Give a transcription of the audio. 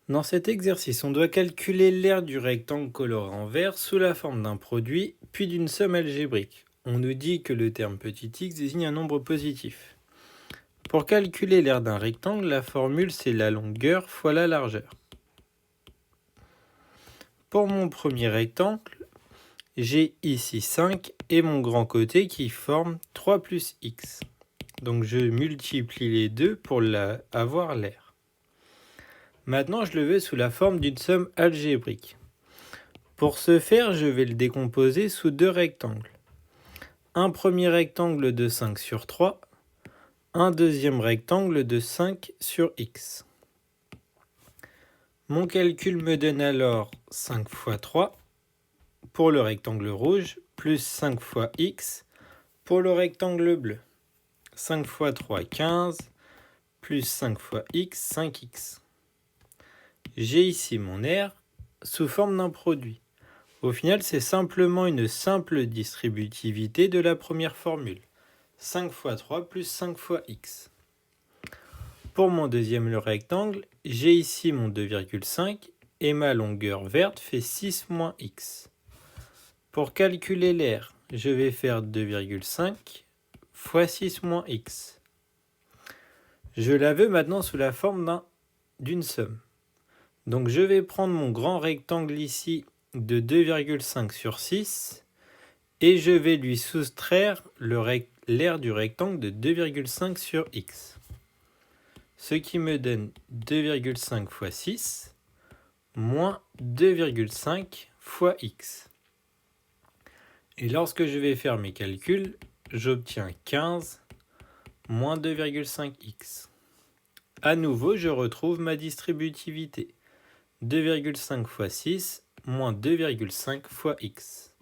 Dans cet exercice, on doit calculer l'aire du rectangle coloré en vert sous la forme d'un produit, puis d'une somme algébrique. On nous dit que le terme petit x désigne un nombre positif. Pour calculer l'aire d'un rectangle, la formule c'est la longueur fois la largeur. Pour mon premier rectangle, j'ai ici 5 et mon grand côté qui forme 3 plus x. Donc je multiplie les deux pour avoir l'aire. Maintenant, je le veux sous la forme d'une somme algébrique. Pour ce faire, je vais le décomposer sous deux rectangles. Un premier rectangle de 5 sur 3, un deuxième rectangle de 5 sur x. Mon calcul me donne alors 5 fois 3 pour le rectangle rouge, plus 5 fois x pour le rectangle bleu. 5 fois 3, 15, plus 5 fois x, 5x. J'ai ici mon aire sous forme d'un produit. Au final, c'est simplement une simple distributivité de la première formule. 5 fois 3 plus 5 fois x. Pour mon deuxième rectangle, j'ai ici mon 2,5 et ma longueur verte fait 6 moins x. Pour calculer l'aire, je vais faire 2,5 fois 6 moins x. Je la veux maintenant sous la forme d'une somme. Donc je vais prendre mon grand rectangle ici de 2,5 sur 6 et je vais lui soustraire l'aire du rectangle de 2,5 sur x. Ce qui me donne 2,5 fois 6 moins 2,5 fois x. Et lorsque je vais faire mes calculs, j'obtiens 15 moins 2,5x. À nouveau, je retrouve ma distributivité. 2,5 fois 6 moins 2,5 fois x.